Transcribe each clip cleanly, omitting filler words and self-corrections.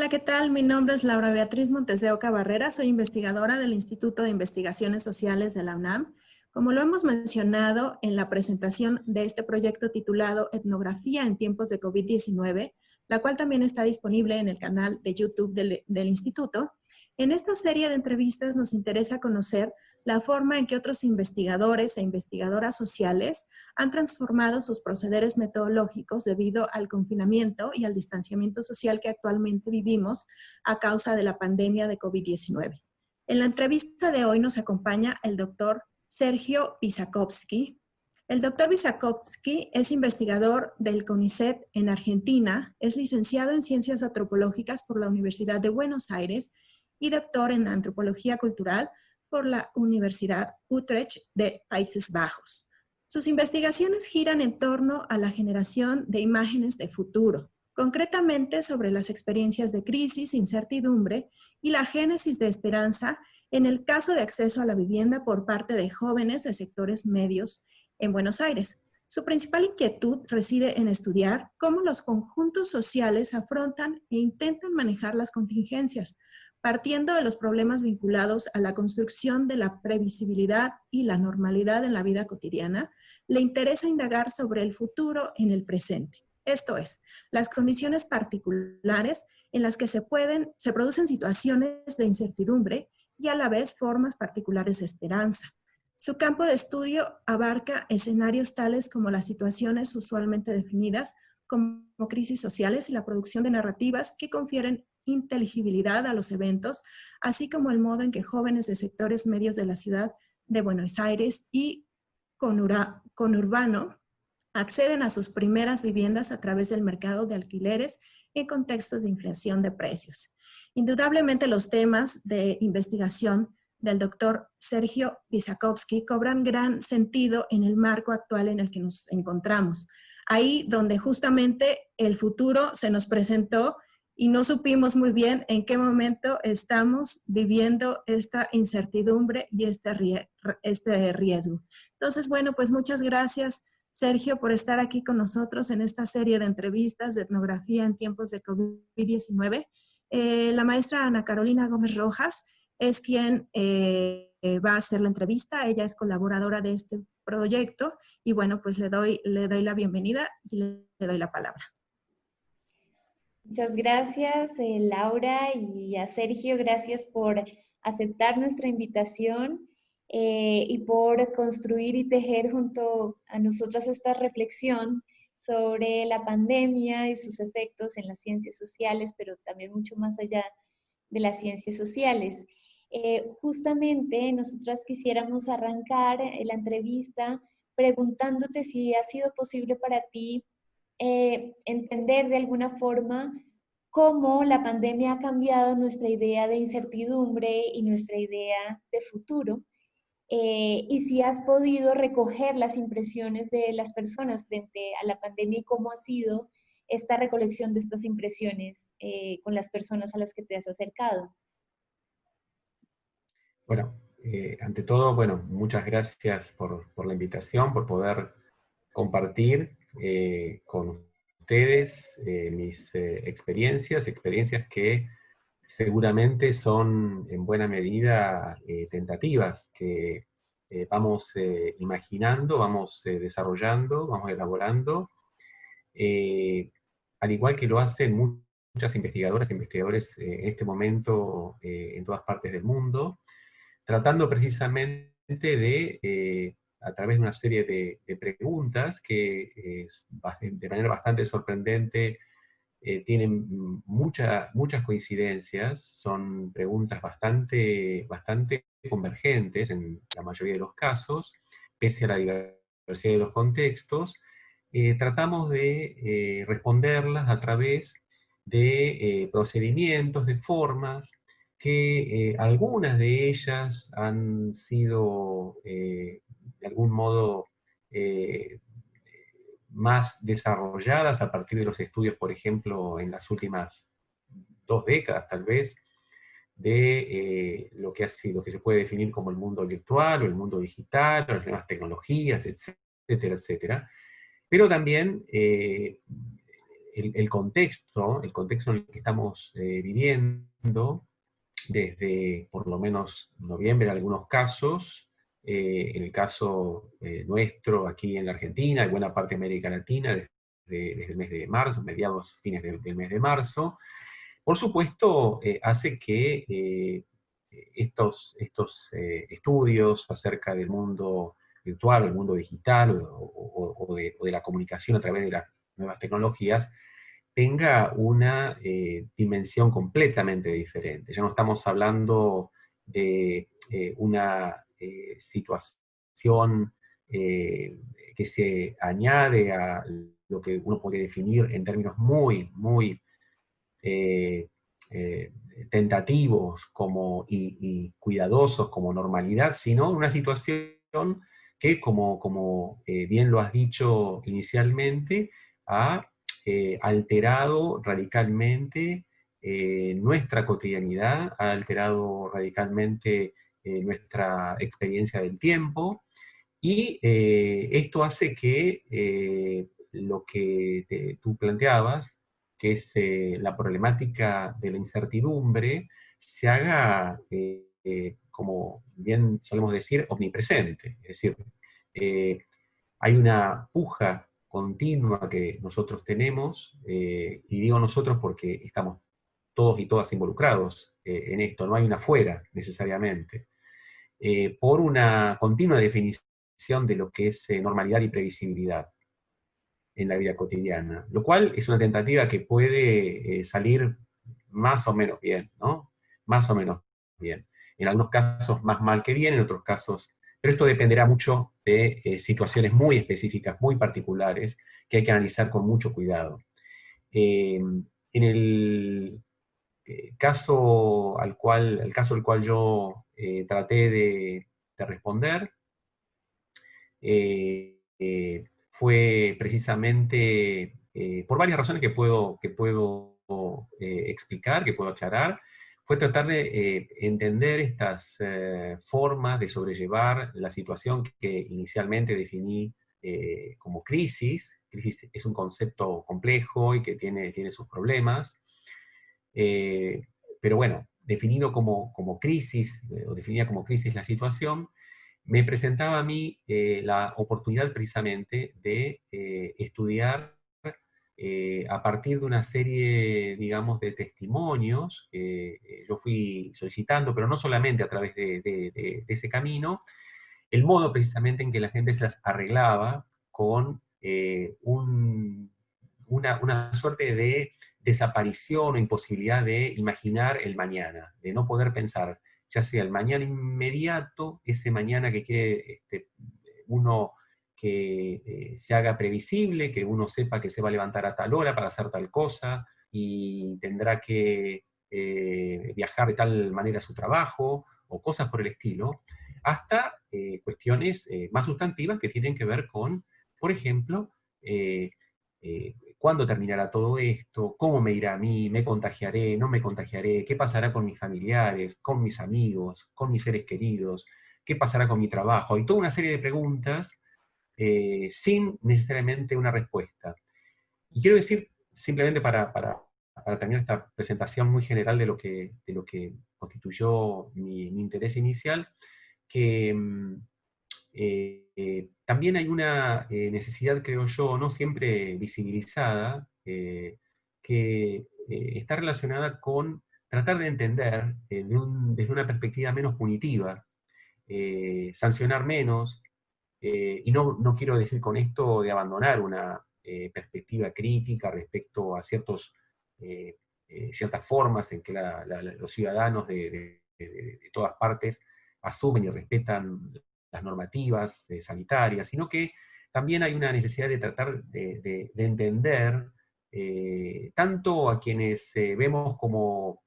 Hola, ¿qué tal? Mi nombre es Laura Beatriz Montes de Oca Barrera, soy investigadora del Instituto de Investigaciones Sociales de la UNAM. Como lo hemos mencionado en la presentación de este proyecto titulado Etnografía en tiempos de COVID-19, la cual también está disponible en el canal de YouTube del Instituto, en esta serie de entrevistas nos interesa conocer la forma en que otros investigadores e investigadoras sociales han transformado sus procederes metodológicos debido al confinamiento y al distanciamiento social que actualmente vivimos a causa de la pandemia de COVID-19. En la entrevista de hoy nos acompaña el doctor Sergio Wisakovsky. El doctor Wisakovsky es investigador del CONICET en Argentina, es licenciado en Ciencias Antropológicas por la Universidad de Buenos Aires y doctor en Antropología Cultural por la Universidad Utrecht de Países Bajos. Sus investigaciones giran en torno a la generación de imágenes de futuro, concretamente sobre las experiencias de crisis, incertidumbre y la génesis de esperanza en el caso de acceso a la vivienda por parte de jóvenes de sectores medios en Buenos Aires. Su principal inquietud reside en estudiar cómo los conjuntos sociales afrontan e intentan manejar las contingencias, partiendo de los problemas vinculados a la construcción de la previsibilidad y la normalidad en la vida cotidiana. Le interesa indagar sobre el futuro en el presente. Esto es, las condiciones particulares en las que se producen situaciones de incertidumbre y a la vez formas particulares de esperanza. Su campo de estudio abarca escenarios tales como las situaciones usualmente definidas como crisis sociales y la producción de narrativas que confieren inteligibilidad a los eventos, así como el modo en que jóvenes de sectores medios de la ciudad de Buenos Aires y conurbano acceden a sus primeras viviendas a través del mercado de alquileres en contextos de inflación de precios. Indudablemente los temas de investigación del doctor Sergio Wisakovsky cobran gran sentido en el marco actual en el que nos encontramos. Ahí donde justamente el futuro se nos presentó y no supimos muy bien en qué momento estamos viviendo esta incertidumbre y este riesgo. Entonces, bueno, pues muchas gracias, Sergio, por estar aquí con nosotros en esta serie de entrevistas de etnografía en tiempos de COVID-19. La maestra Ana Carolina Gómez Rojas es quien va a hacer la entrevista. Ella es colaboradora de este proyecto y bueno, pues le doy la bienvenida y le doy la palabra. Muchas gracias, Laura, y a Sergio, gracias por aceptar nuestra invitación y por construir y tejer junto a nosotras esta reflexión sobre la pandemia y sus efectos en las ciencias sociales, pero también mucho más allá de las ciencias sociales. Justamente nosotras quisiéramos arrancar la entrevista preguntándote si ha sido posible para ti entender de alguna forma cómo la pandemia ha cambiado nuestra idea de incertidumbre y nuestra idea de futuro, y si has podido recoger las impresiones de las personas frente a la pandemia y cómo ha sido esta recolección de estas impresiones con las personas a las que te has acercado. Bueno, ante todo, bueno, muchas gracias por la invitación, por poder compartir con ustedes mis experiencias que seguramente son en buena medida tentativas, que vamos imaginando, vamos desarrollando, vamos elaborando, al igual que lo hacen muchas investigadoras e investigadores en este momento en todas partes del mundo, tratando precisamente de, a través de una serie de preguntas que de manera bastante sorprendente tienen muchas coincidencias, son preguntas bastante convergentes en la mayoría de los casos, pese a la diversidad de los contextos. Tratamos de responderlas a través de procedimientos, de formas, que algunas de ellas han sido de algún modo más desarrolladas a partir de los estudios, por ejemplo, en las últimas 2 décadas tal vez, de lo que se puede definir como el mundo virtual o el mundo digital, o las nuevas tecnologías, etcétera, etcétera. Pero también el contexto en el que estamos viviendo, desde por lo menos noviembre en algunos casos, en el caso nuestro aquí en la Argentina y buena parte de América Latina, desde el mes de marzo, mediados, fines del mes de marzo, por supuesto hace que estos estudios acerca del mundo virtual, o el mundo digital, o de la comunicación a través de las nuevas tecnologías, tenga una dimensión completamente diferente. Ya no estamos hablando de una situación que se añade a lo que uno podría definir en términos muy, muy eh, eh, tentativos y cuidadosos como normalidad, sino una situación que, como bien lo has dicho inicialmente, ha alterado radicalmente nuestra cotidianidad, ha alterado radicalmente nuestra experiencia del tiempo, y esto hace que lo que tú planteabas, que es la problemática de la incertidumbre, se haga, como bien solemos decir, omnipresente. Es decir, eh, hay una puja continua que nosotros tenemos, y digo nosotros porque estamos todos y todas involucrados en esto, no hay una fuera necesariamente, por una continua definición de lo que es normalidad y previsibilidad en la vida cotidiana, lo cual es una tentativa que puede salir más o menos bien, ¿no? Más o menos bien. En algunos casos más mal que bien, en otros casos, pero esto dependerá mucho de situaciones muy específicas, muy particulares, que hay que analizar con mucho cuidado. En el el caso al cual yo traté de responder, fue precisamente por varias razones que puedo explicar, que puedo aclarar, fue tratar de entender estas formas de sobrellevar la situación que inicialmente definí como crisis. Crisis es un concepto complejo y que tiene sus problemas, eh, pero bueno, definido como crisis, o definida como crisis la situación, me presentaba a mí la oportunidad precisamente de estudiar a partir de una serie, digamos, de testimonios que yo fui solicitando, pero no solamente a través de ese camino, el modo precisamente en que la gente se las arreglaba con una suerte de desaparición o imposibilidad de imaginar el mañana, de no poder pensar, ya sea el mañana inmediato, ese mañana que quiere uno que se haga previsible, que uno sepa que se va a levantar a tal hora para hacer tal cosa y tendrá que viajar de tal manera a su trabajo, o cosas por el estilo, hasta cuestiones más sustantivas que tienen que ver con, por ejemplo, cuándo terminará todo esto, cómo me irá a mí, me contagiaré, no me contagiaré, qué pasará con mis familiares, con mis amigos, con mis seres queridos, qué pasará con mi trabajo, y toda una serie de preguntas sin necesariamente una respuesta. Y quiero decir, simplemente para terminar esta presentación muy general de lo que constituyó mi interés inicial, que también hay una necesidad, creo yo, no siempre visibilizada, que está relacionada con tratar de entender desde una perspectiva menos punitiva, sancionar menos, y no quiero decir con esto de abandonar una perspectiva crítica respecto a ciertas formas en que los ciudadanos de todas partes asumen y respetan las normativas sanitarias, sino que también hay una necesidad de tratar de entender tanto a quienes vemos como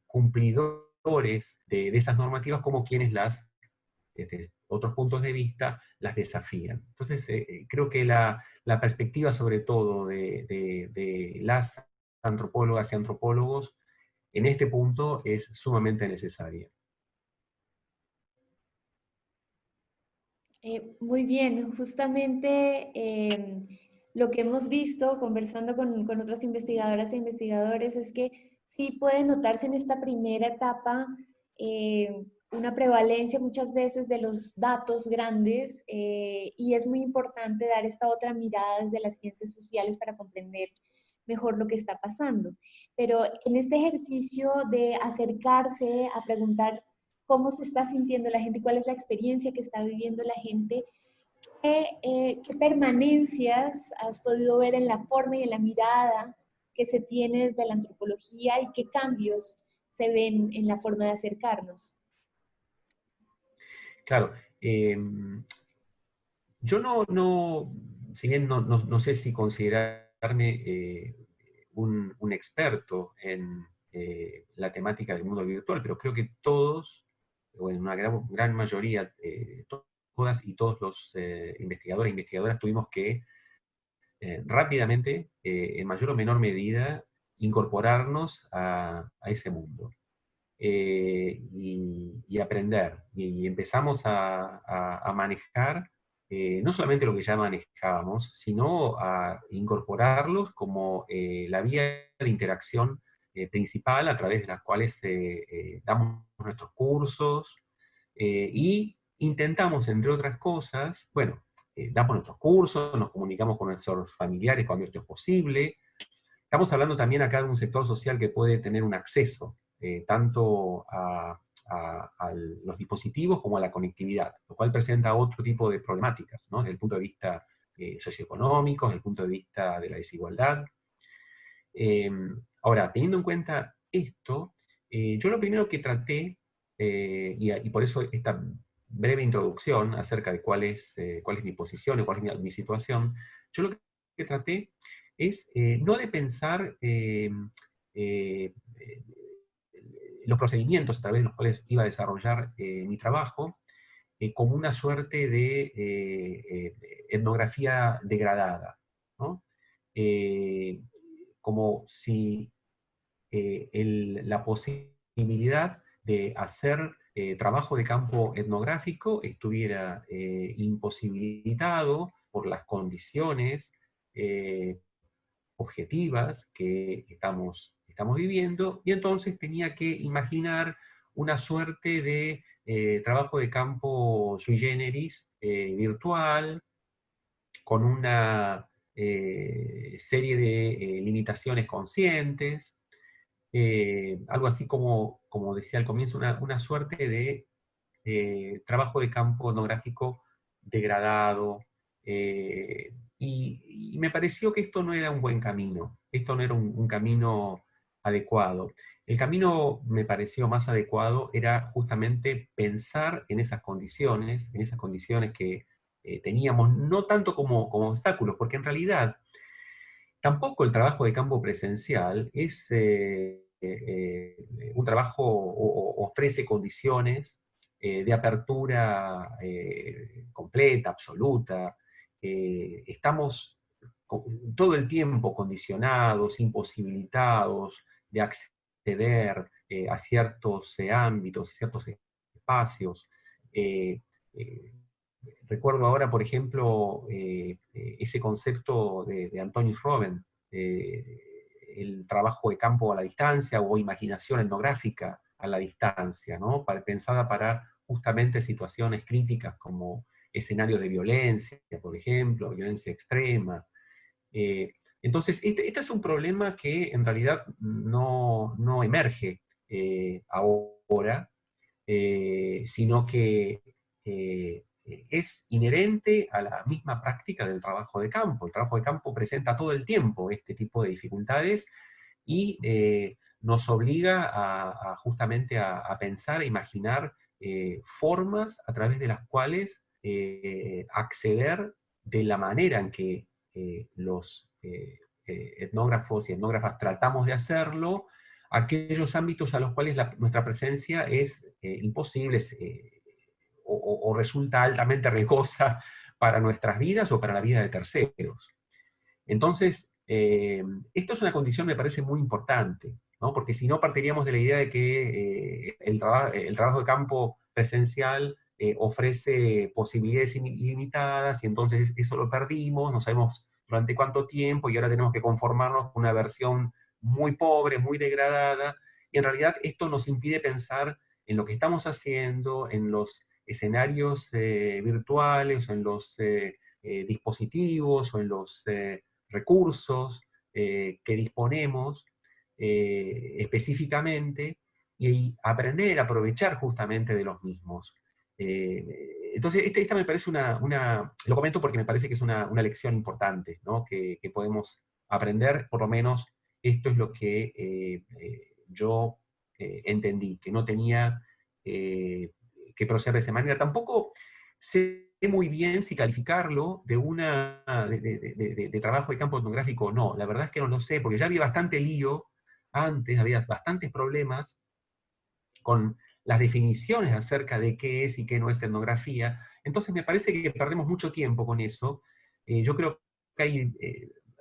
cumplidores de esas normativas, como quienes desde otros puntos de vista, las desafían. Entonces, creo que la perspectiva, sobre todo, de las antropólogas y antropólogos, en este punto es sumamente necesaria. Muy bien, justamente lo que hemos visto conversando con otras investigadoras e investigadores es que sí puede notarse en esta primera etapa una prevalencia muchas veces de los datos grandes y es muy importante dar esta otra mirada desde las ciencias sociales para comprender mejor lo que está pasando. Pero en este ejercicio de acercarse a preguntar cómo se está sintiendo la gente, cuál es la experiencia que está viviendo la gente, ¿qué permanencias has podido ver en la forma y en la mirada que se tiene desde la antropología y qué cambios se ven en la forma de acercarnos? Claro, yo si bien no sé si considerarme un experto en la temática del mundo virtual, pero creo que todos, o en una gran mayoría, todas y todos los investigadores e investigadoras tuvimos que rápidamente, en mayor o menor medida, incorporarnos a ese mundo. Y aprender. Y empezamos a manejar no solamente lo que ya manejábamos, sino a incorporarlos como la vía de interacción principal a través de las cuales damos nuestros cursos y intentamos, entre otras cosas, bueno, damos nuestros cursos, nos comunicamos con nuestros familiares cuando esto es posible. Estamos hablando también acá de un sector social que puede tener un acceso tanto a los dispositivos como a la conectividad, lo cual presenta otro tipo de problemáticas, ¿no? Desde el punto de vista socioeconómico, desde el punto de vista de la desigualdad. Eh, Ahora, teniendo en cuenta esto, yo lo primero que traté, y por eso esta breve introducción acerca de cuál es mi posición y cuál es mi situación, yo lo que traté es no de pensar eh, los procedimientos a través de los cuales iba a desarrollar mi trabajo como una suerte de etnografía degradada, ¿no? Como si la posibilidad de hacer trabajo de campo etnográfico estuviera imposibilitado por las condiciones objetivas que estamos viviendo, y entonces tenía que imaginar una suerte de trabajo de campo sui generis, virtual, con una serie de limitaciones conscientes, algo así como decía al comienzo, una suerte de trabajo de campo etnográfico degradado, y me pareció que esto no era un buen camino, esto no era un camino adecuado. El camino me pareció más adecuado era justamente pensar en esas condiciones que teníamos, no tanto como obstáculos, porque en realidad tampoco el trabajo de campo presencial es un trabajo o ofrece condiciones de apertura completa, absoluta. Estamos todo el tiempo condicionados, imposibilitados de acceder a ciertos ámbitos, a ciertos espacios. Eh, eh, Recuerdo ahora, por ejemplo, ese concepto de Antonius Roben, el trabajo de campo a la distancia o imaginación etnográfica a la distancia, ¿no? Pensada para justamente situaciones críticas como escenarios de violencia, por ejemplo, violencia extrema. Eh, entonces, este es un problema que en realidad no emerge ahora, sino que es inherente a la misma práctica del trabajo de campo. El trabajo de campo presenta todo el tiempo este tipo de dificultades y nos obliga justamente a pensar, a imaginar formas a través de las cuales acceder de la manera en que los etnógrafos y etnógrafas tratamos de hacerlo, a aquellos ámbitos a los cuales nuestra presencia es imposible o resulta altamente riesgosa para nuestras vidas o para la vida de terceros. Entonces, esto es una condición, me parece, muy importante, ¿no? Porque si no, partiríamos de la idea de que el trabajo de campo presencial ofrece posibilidades ilimitadas y entonces eso lo perdimos, no sabemos durante cuánto tiempo, y ahora tenemos que conformarnos con una versión muy pobre, muy degradada, y en realidad esto nos impide pensar en lo que estamos haciendo, en los escenarios virtuales, o en los dispositivos, o en los recursos que disponemos específicamente, y aprender a aprovechar justamente de los mismos. Entonces, esta me parece lo comento porque me parece que es una lección importante, ¿no? Que podemos aprender, por lo menos esto es lo que yo entendí, que no tenía que proceder de esa manera. Tampoco sé muy bien si calificarlo de trabajo de campo etnográfico o no. La verdad es que no lo sé, porque ya había bastante lío antes, había bastantes problemas con las definiciones acerca de qué es y qué no es etnografía. Entonces me parece que perdemos mucho tiempo con eso. Yo creo que hay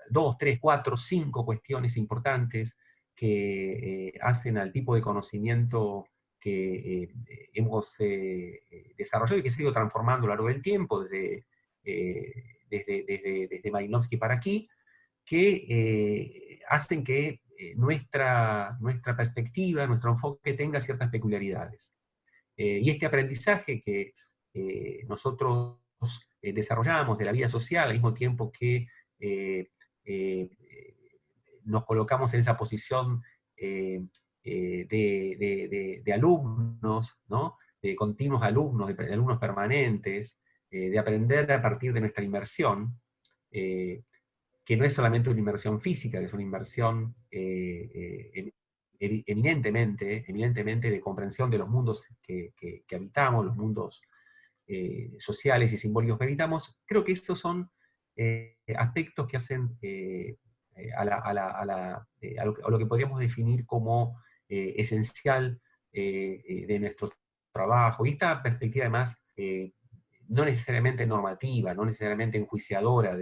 2, 3, 4, 5 cuestiones importantes que hacen al tipo de conocimiento que hemos desarrollado y que se ha ido transformando a lo largo del tiempo, desde Malinowski para aquí, que hacen que nuestra perspectiva, nuestro enfoque tenga ciertas peculiaridades. Y este aprendizaje que nosotros desarrollamos de la vida social, al mismo tiempo que eh, eh, nos colocamos en esa posición de alumnos, ¿no? De continuos alumnos, de alumnos permanentes, de aprender a partir de nuestra inmersión, que no es solamente una inversión física, que es una inversión eminentemente de comprensión de los mundos que habitamos, los mundos sociales y simbólicos que habitamos. Creo que esos son aspectos que hacen a lo que podríamos definir como esencial de nuestro trabajo. Y esta perspectiva, además, no necesariamente normativa, no necesariamente enjuiciadora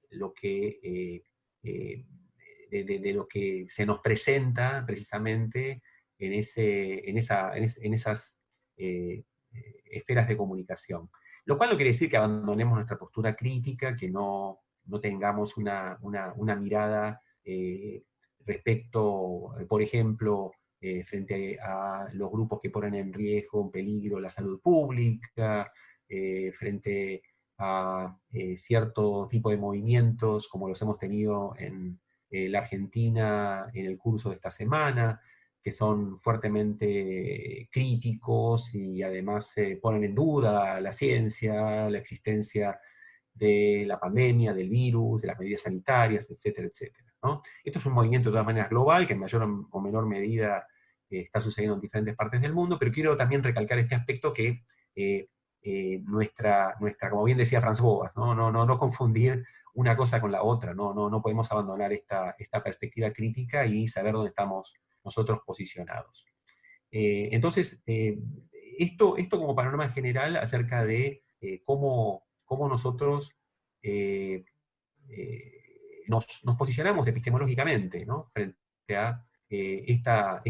lo que, de lo que se nos presenta precisamente en esas esferas de comunicación. Lo cual no quiere decir que abandonemos nuestra postura crítica, que no tengamos una mirada respecto, por ejemplo, frente a los grupos que ponen en riesgo, en peligro la salud pública, frente a cierto tipo de movimientos como los hemos tenido en la Argentina en el curso de esta semana, que son fuertemente críticos y además ponen en duda la ciencia, la existencia de la pandemia, del virus, de las medidas sanitarias, etcétera, etcétera, ¿no? Esto es un movimiento de todas maneras global, que en mayor o menor medida está sucediendo en diferentes partes del mundo, pero quiero también recalcar este aspecto que como bien decía Franz Boas, no confundir una cosa con la otra, no podemos abandonar esta perspectiva crítica y saber dónde estamos nosotros posicionados. Entonces, esto como panorama general acerca de cómo nosotros nos posicionamos epistemológicamente, ¿no? Frente a esta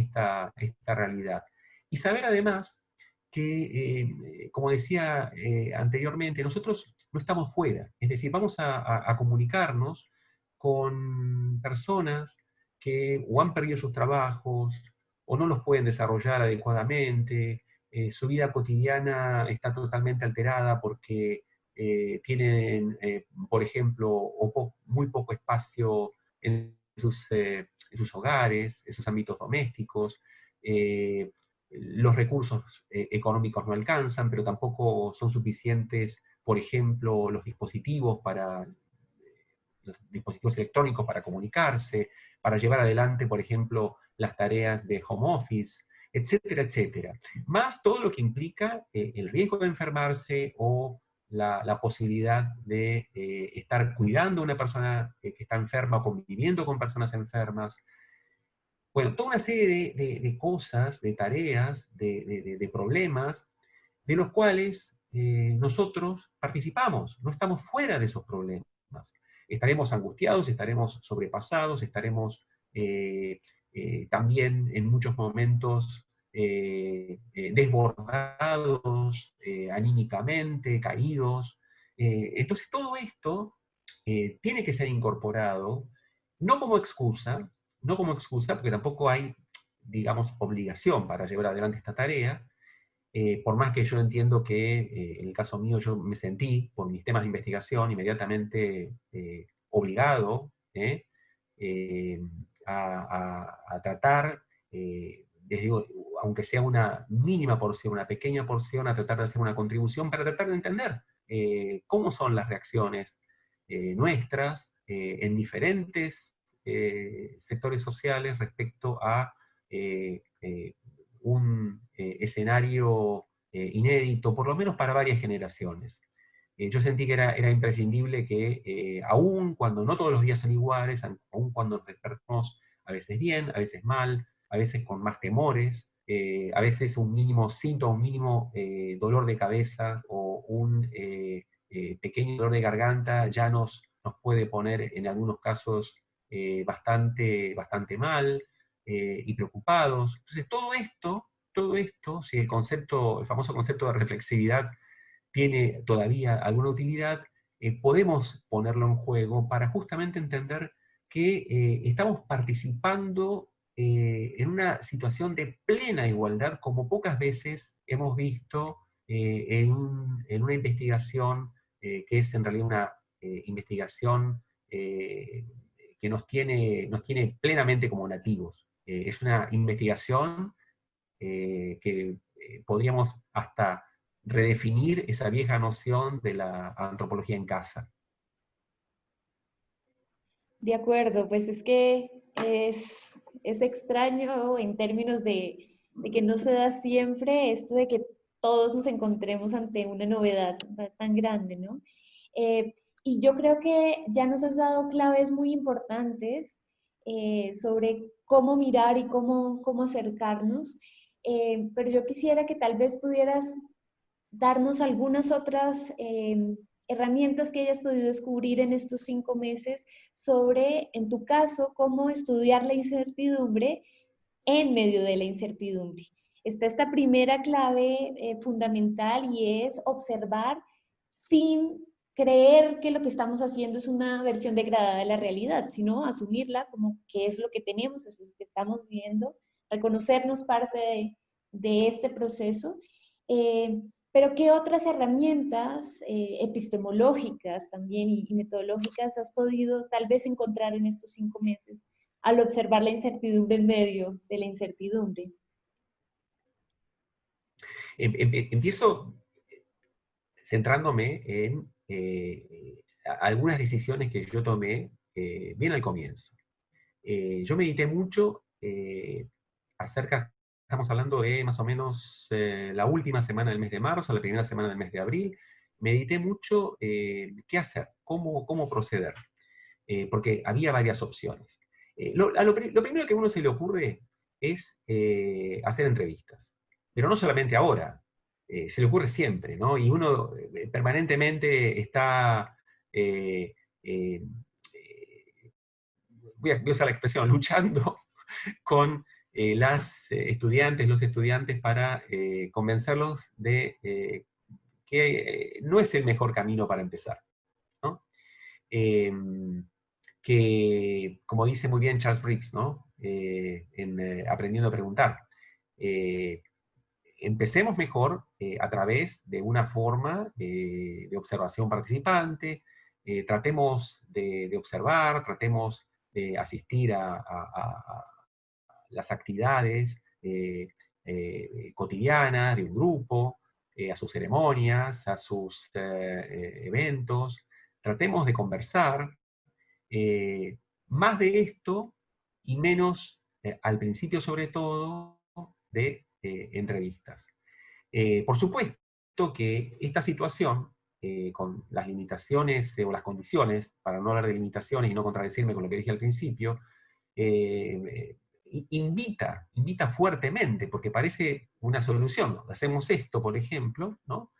realidad. Y saber además que, como decía anteriormente, nosotros no estamos fuera, es decir, vamos a comunicarnos con personas que o han perdido sus trabajos, o no los pueden desarrollar adecuadamente, su vida cotidiana está totalmente alterada porque tienen, por ejemplo, muy poco espacio en sus hogares, en sus ámbitos domésticos, los recursos económicos no alcanzan, pero tampoco son suficientes, por ejemplo, los dispositivos electrónicos para comunicarse, para llevar adelante, por ejemplo, las tareas de home office, etcétera, etcétera. Más todo lo que implica el riesgo de enfermarse o la posibilidad de estar cuidando a una persona que está enferma, conviviendo con personas enfermas. Bueno, toda una serie de cosas, de tareas, de problemas, de los cuales nosotros participamos, no estamos fuera de esos problemas. Estaremos angustiados, estaremos sobrepasados, estaremos también en muchos momentos desbordados anímicamente, caídos. Entonces todo esto tiene que ser incorporado, no como excusa, porque tampoco hay, digamos, obligación para llevar adelante esta tarea, por más que yo entiendo que en el caso mío yo me sentí, por mis temas de investigación, inmediatamente obligado eh, a tratar, les digo, aunque sea una mínima porción, una pequeña porción, a tratar de hacer una contribución para tratar de entender cómo son las reacciones nuestras en diferentes sectores sociales respecto a un escenario inédito, por lo menos para varias generaciones. Yo sentí que era imprescindible que, aun cuando no todos los días son iguales, aun cuando nos despertamos a veces bien, a veces mal, a veces con más temores, a veces un mínimo síntoma, un mínimo dolor de cabeza o un pequeño dolor de garganta ya nos puede poner en algunos casos bastante mal y preocupados. Entonces todo esto, si el famoso concepto de reflexividad tiene todavía alguna utilidad, podemos ponerlo en juego para justamente entender que estamos participando en una situación de plena igualdad, como pocas veces hemos visto en una investigación que es en realidad una investigación que nos tiene plenamente como nativos. Es una investigación que podríamos hasta redefinir esa vieja noción de la antropología en casa. De acuerdo, pues es que es extraño en términos de que no se da siempre esto de que todos nos encontremos ante una novedad tan grande, ¿no? Y yo creo que ya nos has dado claves muy importantes sobre cómo mirar y cómo acercarnos, pero yo quisiera que tal vez pudieras darnos algunas otras herramientas que hayas podido descubrir en estos 5 meses sobre, en tu caso, cómo estudiar la incertidumbre en medio de la incertidumbre. Está esta primera clave fundamental y es observar sin creer que lo que estamos haciendo es una versión degradada de la realidad, sino asumirla como que es lo que tenemos, es lo que estamos viendo, reconocernos parte de este proceso. Pero ¿qué otras herramientas epistemológicas también y metodológicas has podido tal vez encontrar en estos 5 meses al observar la incertidumbre en medio de la incertidumbre? Empiezo centrándome en algunas decisiones que yo tomé bien al comienzo. Yo medité mucho acerca, estamos hablando de más o menos la última semana del mes de marzo, la primera semana del mes de abril, medité mucho qué hacer, cómo proceder, porque había varias opciones. Lo primero que a uno se le ocurre es hacer entrevistas, pero no solamente ahora, se le ocurre siempre, ¿no? Y uno permanentemente está, voy a usar la expresión, luchando con los estudiantes para convencerlos de que no es el mejor camino para empezar, ¿no? Que, como dice muy bien Charles Briggs, ¿no? En Aprendiendo a Preguntar, empecemos mejor a través de una forma de observación participante, tratemos de observar, tratemos de asistir a las actividades cotidianas de un grupo, a sus ceremonias, a sus eventos, tratemos de conversar, más de esto y menos, al principio sobre todo, de entrevistas. Por supuesto que esta situación, con las limitaciones o las condiciones, para no hablar de limitaciones y no contradecirme con lo que dije al principio, invita fuertemente, porque parece una solución. Hacemos esto, por ejemplo, ¿no?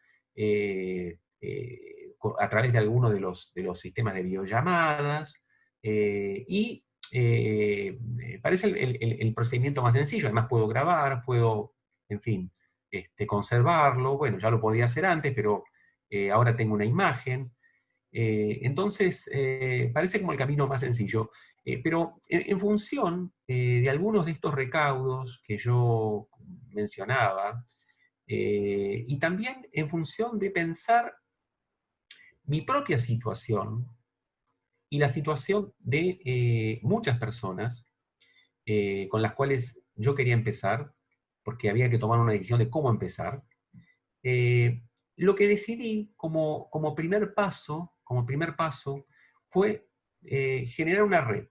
A través de alguno de los sistemas de videollamadas, y parece el procedimiento más sencillo. Además puedo grabar, puedo, en fin, conservarlo. Bueno, ya lo podía hacer antes, pero ahora tengo una imagen. Entonces, parece como el camino más sencillo. Pero en función de algunos de estos recaudos que yo mencionaba, y también en función de pensar mi propia situación y la situación de muchas personas con las cuales yo quería empezar, porque había que tomar una decisión de cómo empezar, eh, lo que decidí como primer paso fue generar una red,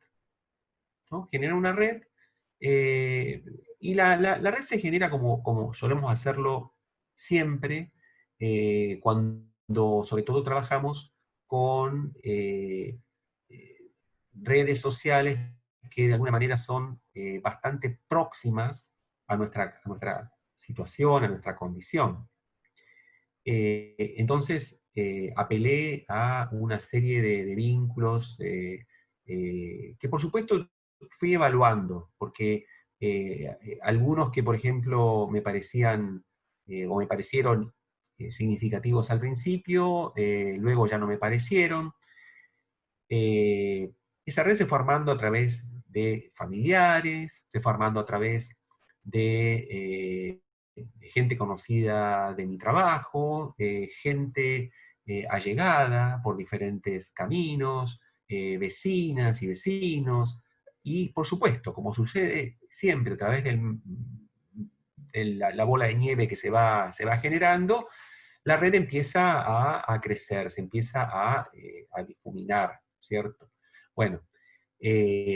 ¿no? Generar una red, eh, y la red se genera como solemos hacerlo siempre, cuando sobre todo trabajamos con redes sociales que de alguna manera son bastante próximas a nuestra situación, a nuestra condición. Entonces, apelé a una serie de vínculos que por supuesto fui evaluando, porque algunos que, por ejemplo, me parecían o me parecieron significativos al principio, luego ya no me parecieron. Esa red se fue armando a través de familiares, se fue armando a través de gente conocida de mi trabajo, gente allegada por diferentes caminos, vecinas y vecinos, y por supuesto, como sucede siempre a través de la bola de nieve que se va generando, la red empieza a crecer, se empieza a difuminar, ¿cierto? Bueno,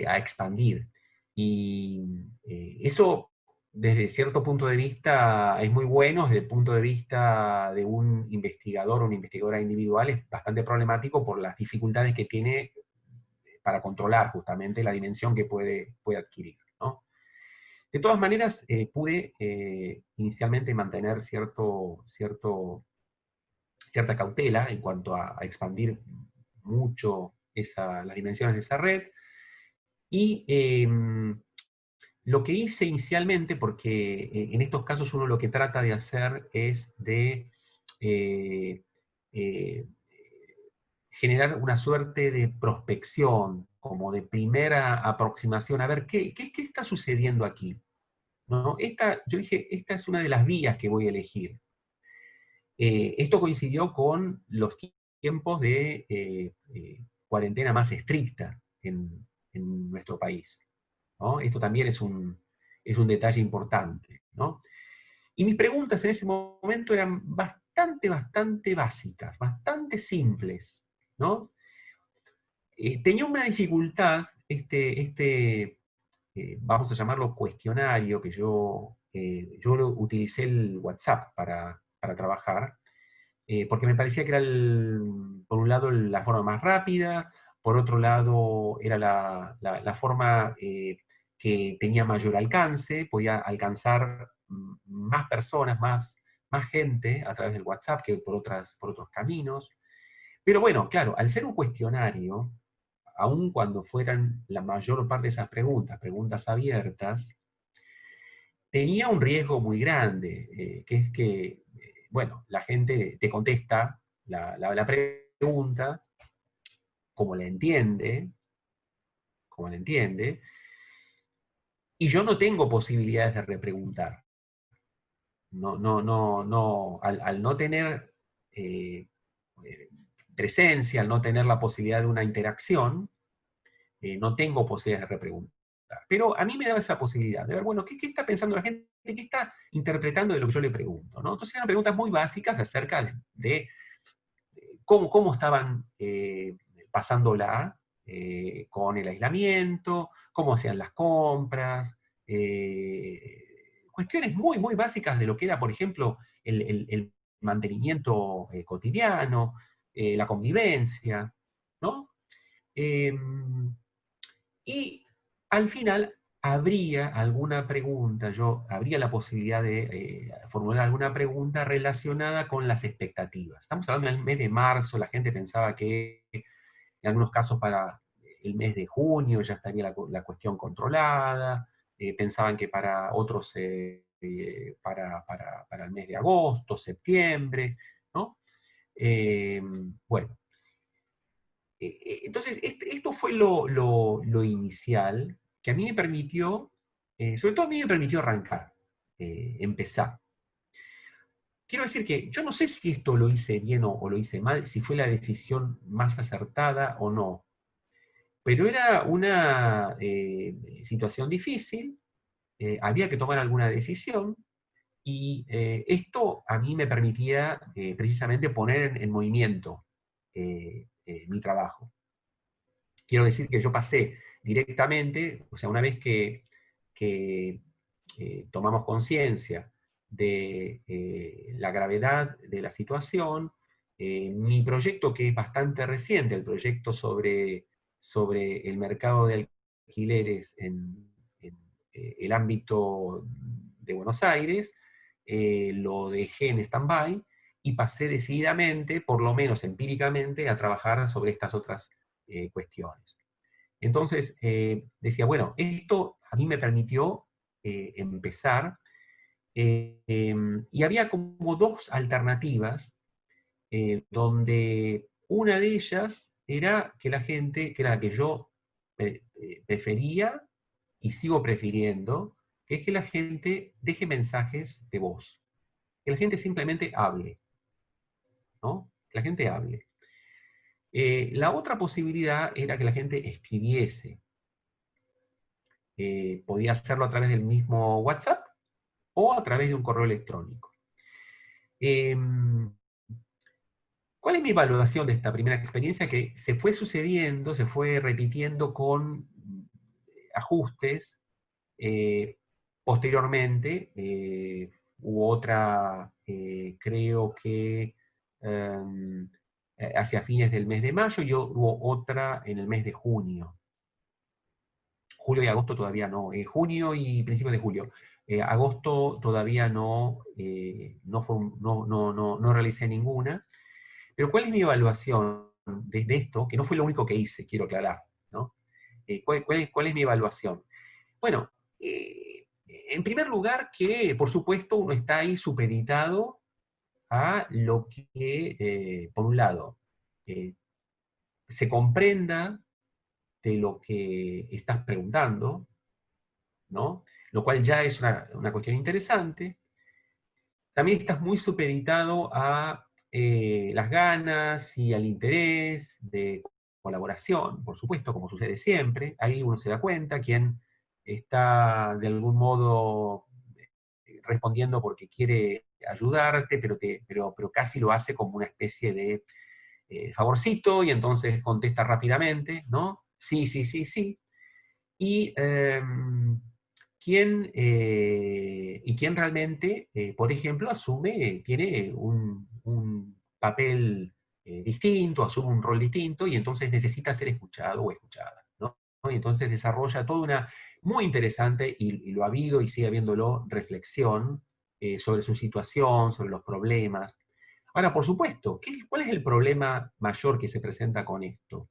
a expandir. Y eso, desde cierto punto de vista, es muy bueno, desde el punto de vista de un investigador o una investigadora individual, es bastante problemático por las dificultades que tiene para controlar justamente la dimensión que puede adquirir, ¿no? De todas maneras, pude inicialmente mantener cierta cautela en cuanto a expandir mucho las dimensiones de esa red. Y lo que hice inicialmente, porque en estos casos uno lo que trata de hacer es de eh, eh, generar una suerte de prospección, como de primera aproximación, a ver qué está sucediendo aquí, ¿no? Yo dije, esta es una de las vías que voy a elegir. Esto coincidió con los tiempos de cuarentena más estricta en nuestro país, ¿no? Esto también es un detalle importante, ¿no? Y mis preguntas en ese momento eran bastante básicas, bastante simples, ¿no? Tenía una dificultad, vamos a llamarlo cuestionario, que yo utilicé el WhatsApp para trabajar, porque me parecía que era, por un lado, la forma más rápida, por otro lado, era la forma que tenía mayor alcance, podía alcanzar más personas, más gente a través del WhatsApp que por otros caminos. Pero bueno, claro, al ser un cuestionario, aun cuando fueran la mayor parte de esas preguntas abiertas, tenía un riesgo muy grande, que es que, bueno, la gente te contesta la pregunta como la entiende, y yo no tengo posibilidades de repreguntar. Al no tener eh, presencia, al no tener la posibilidad de una interacción, no tengo posibilidades de repreguntar. Pero a mí me daba esa posibilidad de ver, bueno, ¿qué está pensando la gente? ¿Qué está interpretando de lo que yo le pregunto? ¿No? Entonces eran preguntas muy básicas acerca de cómo estaban pasándola con el aislamiento, cómo hacían las compras, cuestiones muy básicas de lo que era, por ejemplo, el mantenimiento cotidiano, la convivencia, ¿no? Y al final habría alguna pregunta, yo habría la posibilidad de formular alguna pregunta relacionada con las expectativas. Estamos hablando del mes de marzo, la gente pensaba que en algunos casos para el mes de junio ya estaría la cuestión controlada, pensaban que para otros para el mes de agosto, septiembre, ¿no? Bueno, entonces, esto fue lo inicial, que a mí me permitió, sobre todo a mí me permitió arrancar, empezar. Quiero decir que yo no sé si esto lo hice bien o lo hice mal, si fue la decisión más acertada o no, pero era una situación difícil, había que tomar alguna decisión, y esto a mí me permitía precisamente poner en movimiento mi trabajo. Quiero decir que yo pasé directamente, o sea, una vez que tomamos conciencia de la gravedad de la situación, mi proyecto, que es bastante reciente, el proyecto sobre el mercado de alquileres en el ámbito de Buenos Aires, lo dejé en stand-by y pasé decididamente, por lo menos empíricamente, a trabajar sobre estas otras cuestiones. Entonces, decía, bueno, esto a mí me permitió empezar, y había como dos alternativas, donde una de ellas era que la gente, que era la que yo prefería y sigo prefiriendo, que es que la gente deje mensajes de voz, que la gente simplemente hable, ¿no? Que la gente hable. La otra posibilidad era que la gente escribiese. Podía hacerlo a través del mismo WhatsApp o a través de un correo electrónico. ¿Cuál es mi evaluación de esta primera experiencia? Que se fue sucediendo, se fue repitiendo con ajustes. Posteriormente hubo otra, creo que hacia fines del mes de mayo, y hubo otra en el mes de junio. Julio y agosto todavía no. Junio y principios de julio. Agosto todavía no realicé ninguna. Pero ¿cuál es mi evaluación de esto? Que no fue lo único que hice, quiero aclarar, ¿no? ¿Cuál es mi evaluación? Bueno, en primer lugar que, por supuesto, uno está ahí supeditado a lo que, por un lado, se comprenda de lo que estás preguntando, ¿no? Lo cual ya es una cuestión interesante. También estás muy supeditado a las ganas y al interés de colaboración, por supuesto, como sucede siempre. Ahí uno se da cuenta quién está de algún modo respondiendo porque quiere ayudarte, pero casi lo hace como una especie de favorcito, y entonces contesta rápidamente, ¿no? Sí, sí, sí, sí. Y quién realmente, por ejemplo, tiene un papel distinto, asume un rol distinto, y entonces necesita ser escuchado o escuchada, ¿no? Y entonces desarrolla toda una muy interesante, y lo ha habido y sigue habiéndolo, reflexión sobre su situación, sobre los problemas. Ahora, por supuesto, ¿cuál es el problema mayor que se presenta con esto?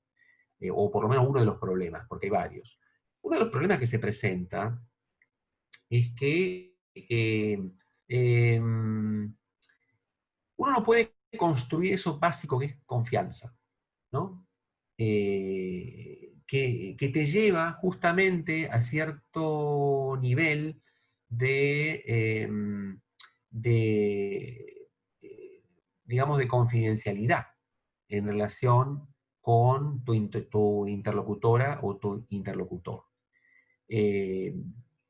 O por lo menos uno de los problemas, porque hay varios. Uno de los problemas que se presenta es que uno no puede construir eso básico que es confianza, ¿no? Que te lleva justamente a cierto nivel de, digamos, de confidencialidad en relación con tu interlocutora o tu interlocutor.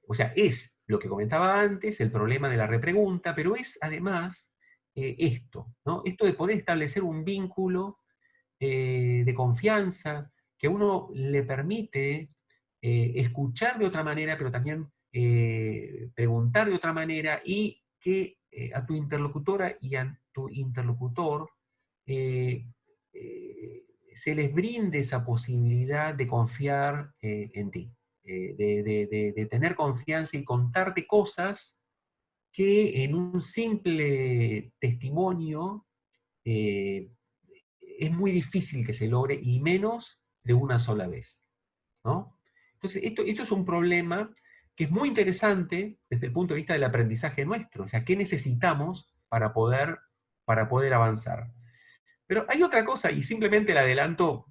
O sea, es lo que comentaba antes, el problema de la repregunta, pero es además esto, ¿no? Esto de poder establecer un vínculo de confianza que a uno le permite escuchar de otra manera, pero también preguntar de otra manera, y que a tu interlocutora y a tu interlocutor se les brinde esa posibilidad de confiar en ti, de tener confianza y contarte cosas que en un simple testimonio es muy difícil que se logre, y menos de una sola vez, ¿no? Entonces, esto es un problema que es muy interesante desde el punto de vista del aprendizaje nuestro. O sea, ¿qué necesitamos para poder avanzar? Pero hay otra cosa, y simplemente la adelanto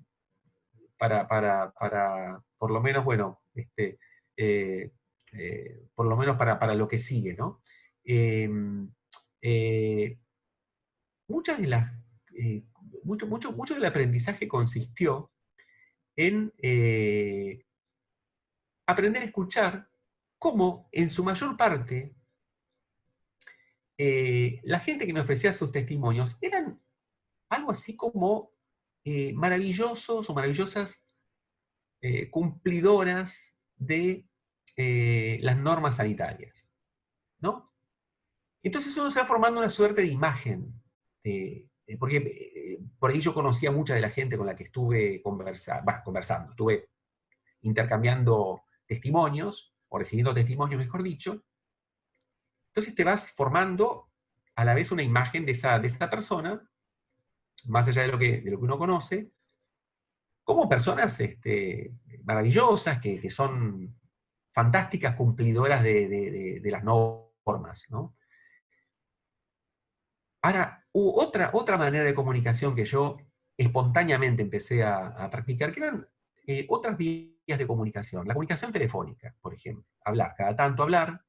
por lo menos, bueno, por lo menos para lo que sigue, ¿no? Eh, muchas de las, mucho del aprendizaje consistió en aprender a escuchar cómo, en su mayor parte, la gente que me ofrecía sus testimonios eran algo así como maravillosos o maravillosas cumplidoras de las normas sanitarias, ¿no? Entonces uno se va formando una suerte de imagen, porque por ahí yo conocía mucha de la gente con la que estuve conversando, estuve intercambiando testimonios, o recibiendo testimonios, mejor dicho. Entonces te vas formando a la vez una imagen de esa persona, más allá de lo que uno conoce, como personas maravillosas, que son fantásticas cumplidoras de las normas, ¿no? Ahora, hubo otra manera de comunicación que yo espontáneamente empecé a practicar, que eran otras vías de comunicación. La comunicación telefónica, por ejemplo. Hablar, cada tanto hablar.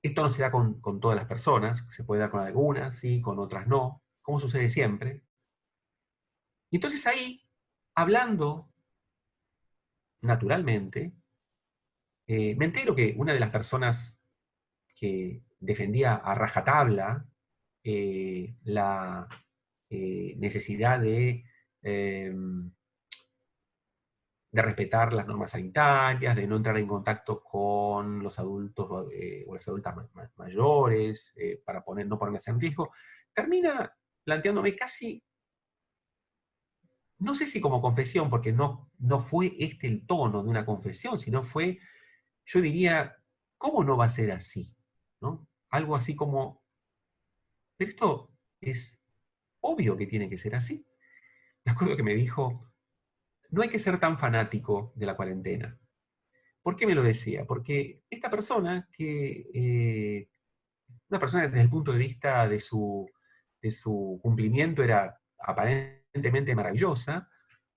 Esto no se da con todas las personas, se puede dar con algunas, sí, con otras no, como sucede siempre. Y entonces ahí, hablando naturalmente, me entero que una de las personas que defendía a rajatabla la necesidad de respetar las normas sanitarias, de no entrar en contacto con los adultos o las adultas mayores, para no ponerse en riesgo, termina planteándome casi, no sé si como confesión, porque no fue este el tono de una confesión, sino fue, yo diría, ¿cómo no va a ser así? ¿No? Algo así como, pero esto es obvio que tiene que ser así. Me acuerdo que me dijo, no hay que ser tan fanático de la cuarentena. ¿Por qué me lo decía? Porque esta persona, una persona que desde el punto de vista de su cumplimiento era aparentemente maravillosa,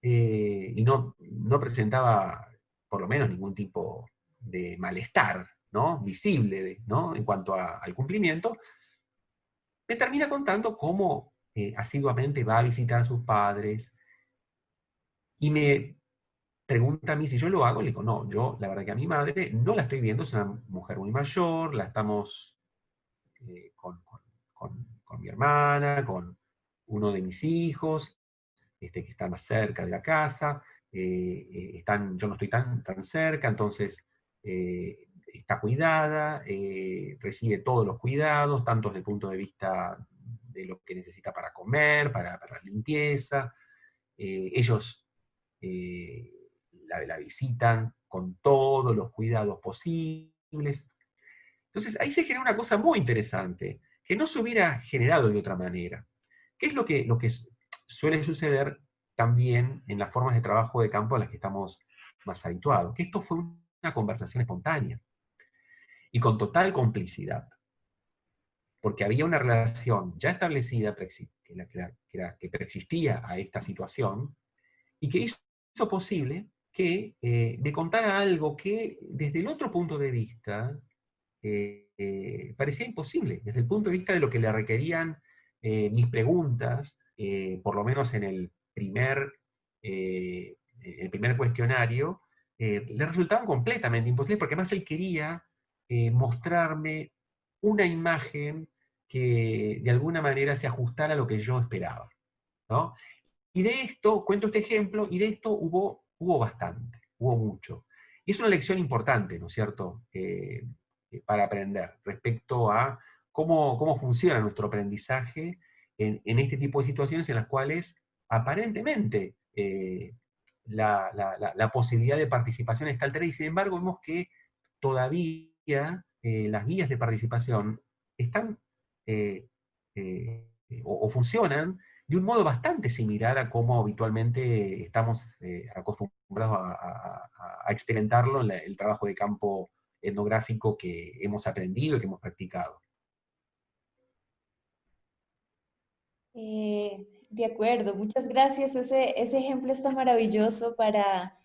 y no presentaba por lo menos ningún tipo de malestar, ¿no? Visible, ¿no? En cuanto al cumplimiento, me termina contando cómo asiduamente va a visitar a sus padres, y me pregunta a mí si yo lo hago. Le digo, no, yo la verdad que a mi madre no la estoy viendo, es una mujer muy mayor, la estamos con mi hermana, con uno de mis hijos, que están más cerca de la casa, yo no estoy tan cerca, entonces está cuidada, recibe todos los cuidados, tanto desde el punto de vista de lo que necesita para comer, para limpieza. Ellos la visitan con todos los cuidados posibles. Entonces ahí se genera una cosa muy interesante, que no se hubiera generado de otra manera. ¿Qué es lo que suele suceder también en las formas de trabajo de campo a las que estamos más habituados? Que esto fue una conversación espontánea y con total complicidad, porque había una relación ya establecida que preexistía a esta situación, y que hizo posible que me contara algo que desde el otro punto de vista parecía imposible, desde el punto de vista de lo que le requerían mis preguntas, por lo menos en el primer cuestionario, le resultaban completamente imposibles, porque además él quería mostrarme una imagen que de alguna manera se ajustara a lo que yo esperaba, ¿no? Y de esto, cuento este ejemplo, y de esto hubo bastante, hubo mucho. Y es una lección importante, ¿no es cierto?, para aprender respecto a cómo funciona nuestro aprendizaje en este tipo de situaciones en las cuales aparentemente la posibilidad de participación está alterada, y sin embargo vemos que todavía las vías de participación están o funcionan de un modo bastante similar a cómo habitualmente estamos acostumbrados a experimentarlo en el trabajo de campo etnográfico que hemos aprendido y que hemos practicado. De acuerdo, muchas gracias. Ese ejemplo está maravilloso para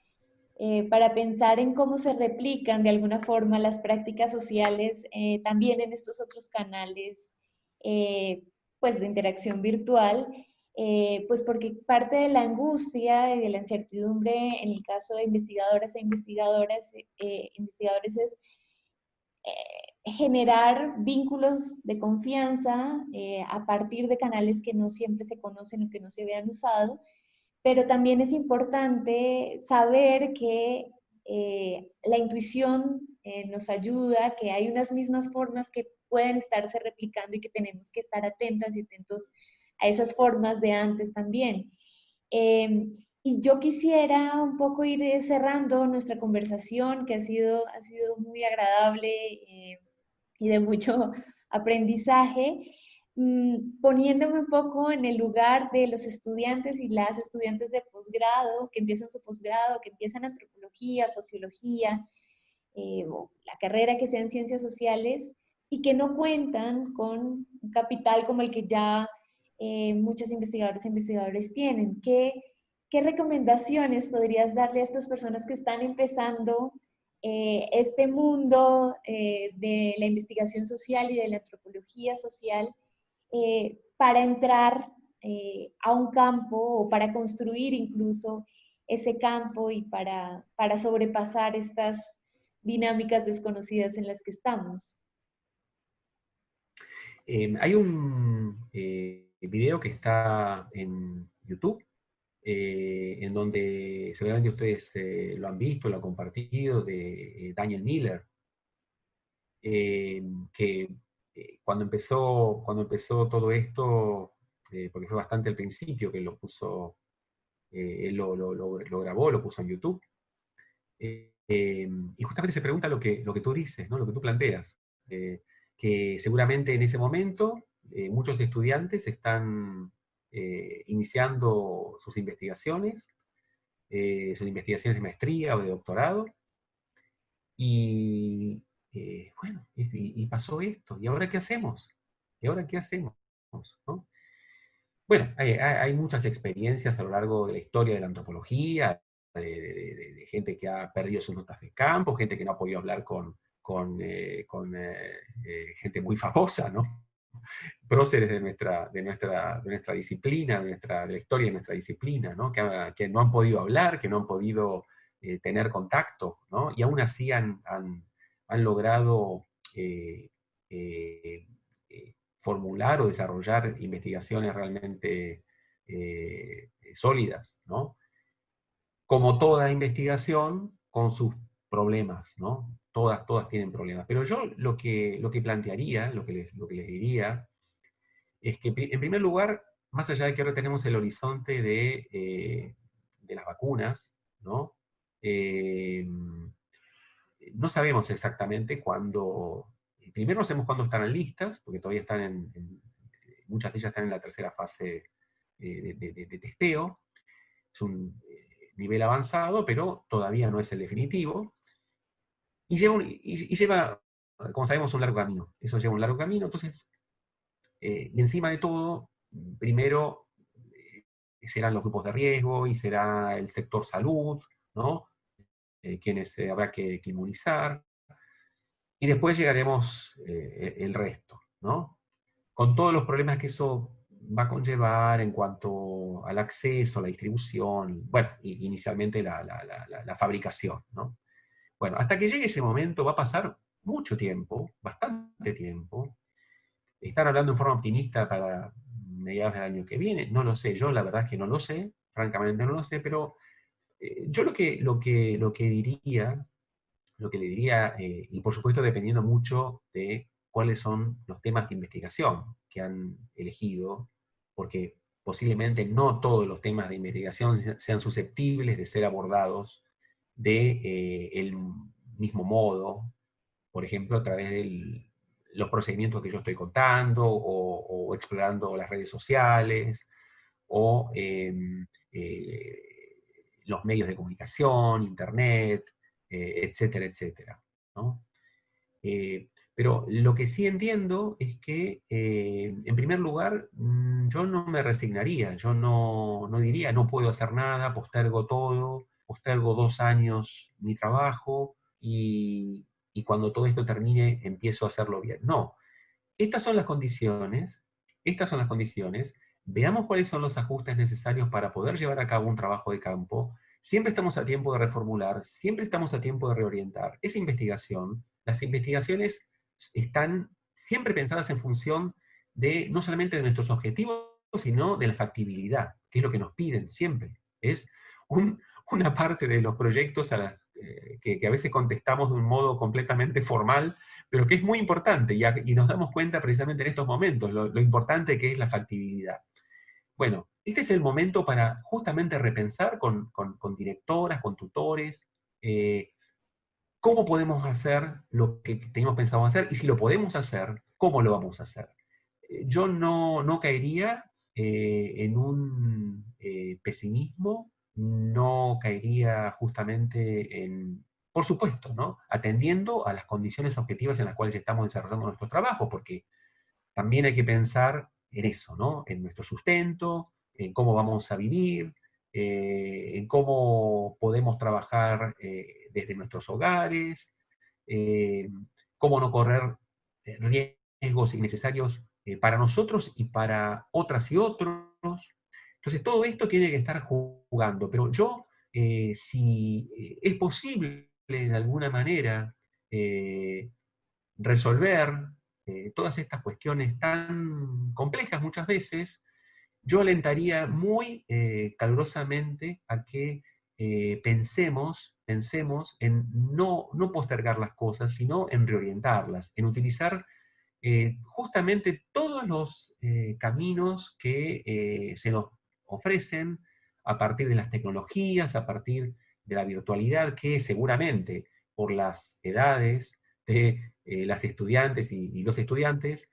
pensar en cómo se replican de alguna forma las prácticas sociales también en estos otros canales pues de interacción virtual, pues porque parte de la angustia y de la incertidumbre en el caso de investigadoras e investigadores es generar vínculos de confianza a partir de canales que no siempre se conocen o que no se habían usado, pero también es importante saber que la intuición nos ayuda, que hay unas mismas formas que pueden estarse replicando y que tenemos que estar atentas y atentos a esas formas de antes también. Y yo quisiera un poco ir cerrando nuestra conversación, que ha sido muy agradable y de mucho aprendizaje, poniéndome un poco en el lugar de los estudiantes y las estudiantes de posgrado, que empiezan su posgrado, que empiezan antropología, sociología, o la carrera que sea en ciencias sociales, y que no cuentan con un capital como el que ya muchos investigadores e investigadores tienen. ¿Qué recomendaciones podrías darle a estas personas que están empezando este mundo de la investigación social y de la antropología social para entrar a un campo o para construir incluso ese campo y para sobrepasar estas dinámicas desconocidas en las que estamos? Hay un video que está en YouTube, en donde seguramente ustedes lo han visto, lo han compartido, de Daniel Miller, que cuando empezó todo esto, porque fue bastante al principio que lo puso, él lo grabó, lo puso en YouTube, y justamente se pregunta lo que tú dices, ¿no? Lo que tú planteas, que seguramente en ese momento muchos estudiantes están iniciando sus investigaciones de maestría o de doctorado, y bueno, y pasó esto, ¿y ahora qué hacemos? ¿Y ahora qué hacemos? ¿No? Bueno, hay muchas experiencias a lo largo de la historia de la antropología, de gente que ha perdido sus notas de campo, gente que no ha podido hablar con gente muy famosa, ¿no? Próceres de nuestra disciplina, de la historia de nuestra disciplina, ¿no? Que no han podido hablar, que no han podido tener contacto, ¿no? Y aún así han logrado eh, eh, formular o desarrollar investigaciones realmente sólidas, ¿no? Como toda investigación, con sus problemas, ¿no? Todas tienen problemas. Pero yo lo que plantearía, lo que les diría, es que en primer lugar, más allá de que ahora tenemos el horizonte de las vacunas, ¿no? Eh, no sabemos exactamente cuándo, primero no sabemos cuándo estarán listas, porque todavía muchas de ellas están en la tercera fase de testeo, es un nivel avanzado, pero todavía no es el definitivo, y lleva, como sabemos, un largo camino. Eso lleva un largo camino, entonces, y encima de todo, primero serán los grupos de riesgo y será el sector salud, ¿no? Quienes habrá que inmunizar, y después llegaremos el resto, ¿no? Con todos los problemas que eso va a conllevar en cuanto al acceso, a la distribución, bueno, inicialmente la fabricación, ¿no? Bueno, hasta que llegue ese momento va a pasar mucho tiempo, bastante tiempo. Están hablando en forma optimista para mediados del año que viene, no lo sé, yo la verdad es que no lo sé, francamente no lo sé, pero yo lo que le diría, y por supuesto dependiendo mucho de cuáles son los temas de investigación que han elegido, porque posiblemente no todos los temas de investigación sean susceptibles de ser abordados de el mismo modo, por ejemplo, a través de los procedimientos que yo estoy contando, o explorando las redes sociales, o los medios de comunicación, internet, etcétera, etcétera, ¿no? Pero lo que sí entiendo es que, en primer lugar, yo no me resignaría, yo no diría no puedo hacer nada, postergo todo, postergo 2 años mi trabajo y cuando todo esto termine empiezo a hacerlo bien. No, estas son las condiciones, estas son las condiciones, veamos cuáles son los ajustes necesarios para poder llevar a cabo un trabajo de campo. Siempre estamos a tiempo de reformular, siempre estamos a tiempo de reorientar. Esa investigación, las investigaciones están siempre pensadas en función de no solamente de nuestros objetivos, sino de la factibilidad, que es lo que nos piden siempre. Es una parte de los proyectos que a veces contestamos de un modo completamente formal, pero que es muy importante, y nos damos cuenta precisamente en estos momentos, lo importante que es la factibilidad. Bueno, este es el momento para justamente repensar con directoras, con tutores, cómo podemos hacer lo que teníamos pensado hacer, y si lo podemos hacer, cómo lo vamos a hacer. Yo no caería en un pesimismo, no caería justamente en, por supuesto, ¿no?, atendiendo a las condiciones objetivas en las cuales estamos desarrollando nuestro trabajo, porque también hay que pensar en eso, ¿no?, en nuestro sustento, en cómo vamos a vivir, en cómo podemos trabajar desde nuestros hogares, eh, cómo no correr riesgos innecesarios para nosotros y para otras y otros. Entonces todo esto tiene que estar jugando, pero yo, si es posible de alguna manera resolver todas estas cuestiones tan complejas muchas veces, yo alentaría muy calurosamente a que pensemos en no postergar las cosas, sino en reorientarlas, en utilizar justamente todos los caminos que se nos ofrecen a partir de las tecnologías, a partir de la virtualidad, que seguramente por las edades de las estudiantes y los estudiantes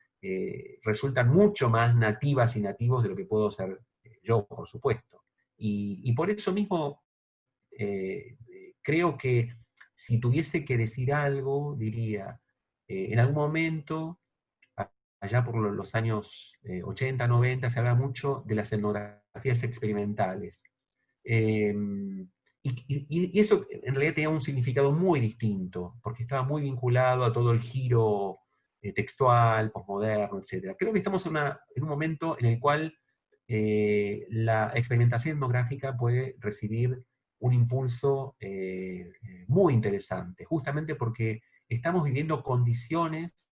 resultan mucho más nativas y nativos de lo que puedo ser yo, por supuesto. Y por eso mismo creo que si tuviese que decir algo, diría, en algún momento allá por los años 80, 90, se habla mucho de las etnografías experimentales. Eh, y eso en realidad tenía un significado muy distinto, porque estaba muy vinculado a todo el giro textual, posmoderno, etc. Creo que estamos en un momento en el cual la experimentación etnográfica puede recibir un impulso muy interesante, justamente porque estamos viviendo condiciones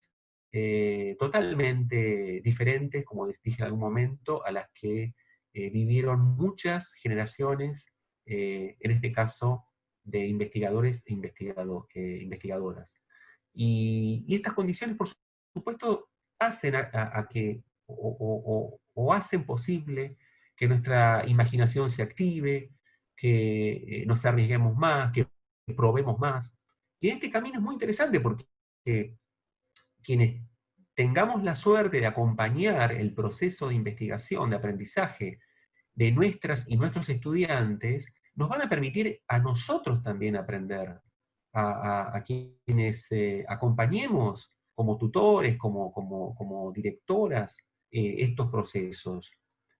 totalmente diferentes, como dije en algún momento, a las que vivieron muchas generaciones, en este caso, de investigadores e investigadoras. Y estas condiciones, por supuesto, hacen a que, o hacen posible que nuestra imaginación se active, que nos arriesguemos más, que probemos más. Y este camino es muy interesante porque quienes tengamos la suerte de acompañar el proceso de investigación, de aprendizaje de nuestras y nuestros estudiantes, nos van a permitir a nosotros también aprender, a quienes acompañemos como tutores, como directoras, estos procesos.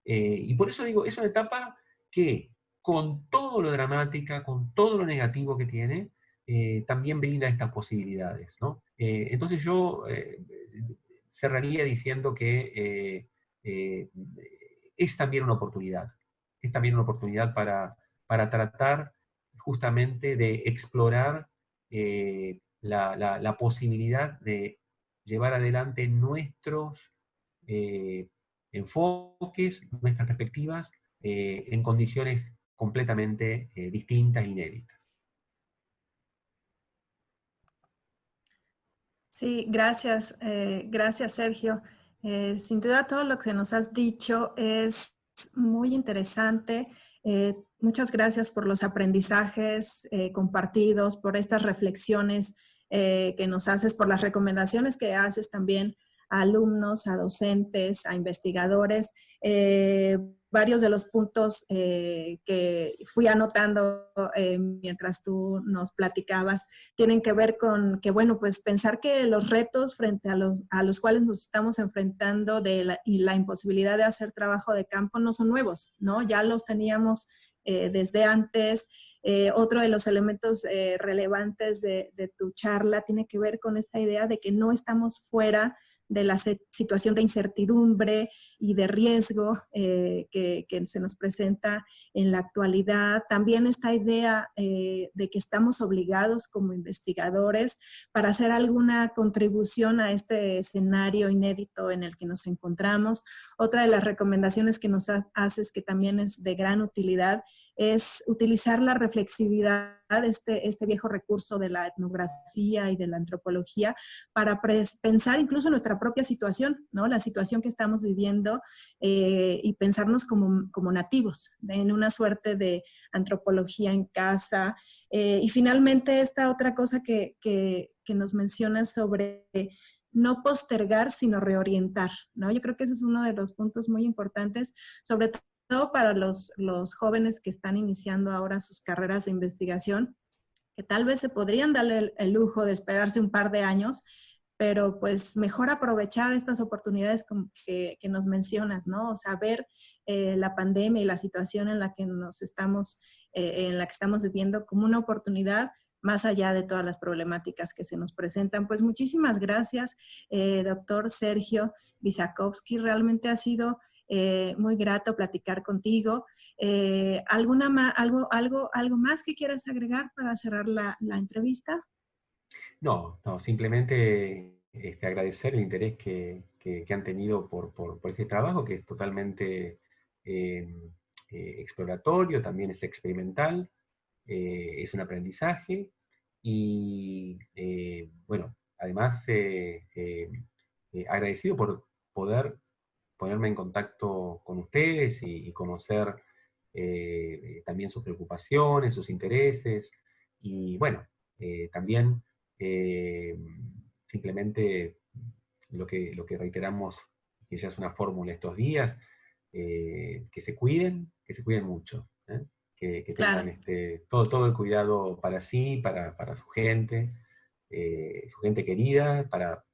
Y por eso digo, es una etapa que, con todo lo dramática, con todo lo negativo que tiene, también brinda estas posibilidades, ¿no? Entonces yo cerraría diciendo que es también una oportunidad. Es también una oportunidad para tratar justamente de explorar la posibilidad de llevar adelante nuestros enfoques, nuestras perspectivas en condiciones completamente distintas e inéditas. Sí, gracias, gracias Sergio. Sin duda todo lo que nos has dicho es muy interesante. Muchas gracias por los aprendizajes compartidos, por estas reflexiones que nos haces, por las recomendaciones que haces también a alumnos, a docentes, a investigadores. Varios de los puntos que fui anotando mientras tú nos platicabas tienen que ver con que, bueno, pues pensar que los retos frente a los cuales nos estamos enfrentando y la imposibilidad de hacer trabajo de campo no son nuevos, ¿no? Ya los teníamos desde antes. Otro de los elementos relevantes de tu charla tiene que ver con esta idea de que no estamos fuera de la situación de incertidumbre y de riesgo que se nos presenta en la actualidad. También esta idea de que estamos obligados como investigadores para hacer alguna contribución a este escenario inédito en el que nos encontramos. Otra de las recomendaciones que nos haces, que también es de gran utilidad, es utilizar la reflexividad, este viejo recurso de la etnografía y de la antropología, para pensar incluso nuestra propia situación, ¿no? La situación que estamos viviendo y pensarnos como nativos, en una suerte de antropología en casa. Y finalmente esta otra cosa que nos mencionas sobre no postergar, sino reorientar, ¿no? Yo creo que ese es uno de los puntos muy importantes, sobre todo para los jóvenes que están iniciando ahora sus carreras de investigación, que tal vez se podrían darle el lujo de esperarse un par de años, pero pues mejor aprovechar estas oportunidades que nos mencionas, ¿no? O sea, ver la pandemia y la situación en la que estamos viviendo como una oportunidad más allá de todas las problemáticas que se nos presentan. Pues muchísimas gracias, doctor Sergio Wisakovsky. Realmente ha sido muy grato platicar contigo. ¿Algo más que quieras agregar para cerrar la entrevista? No, simplemente agradecer el interés que han tenido por este trabajo, que es totalmente exploratorio, también es experimental, es un aprendizaje y, bueno, además agradecido por poder ponerme en contacto con ustedes y conocer también sus preocupaciones, sus intereses, y bueno, también simplemente lo que reiteramos, que ya es una fórmula estos días, que se cuiden mucho, que Claro. tengan todo el cuidado para sí, para su gente querida, para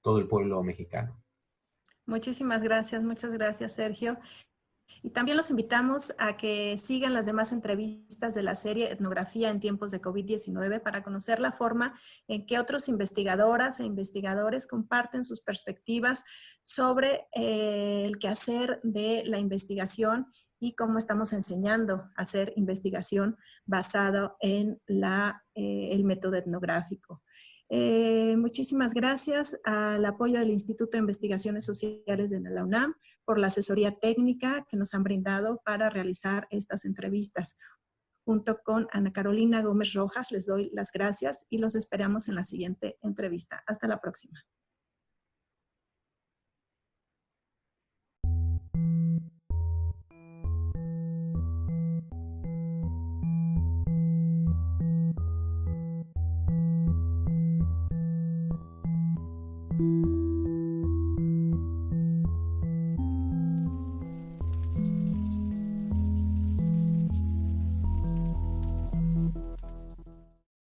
todo el pueblo mexicano. Muchas gracias, Sergio. Y también los invitamos a que sigan las demás entrevistas de la serie Etnografía en tiempos de COVID-19 para conocer la forma en que otros investigadoras e investigadores comparten sus perspectivas sobre el quehacer de la investigación y cómo estamos enseñando a hacer investigación basado en el método etnográfico. Muchísimas gracias al apoyo del Instituto de Investigaciones Sociales de la UNAM por la asesoría técnica que nos han brindado para realizar estas entrevistas. Junto con Ana Carolina Gómez Rojas, les doy las gracias y los esperamos en la siguiente entrevista. Hasta la próxima.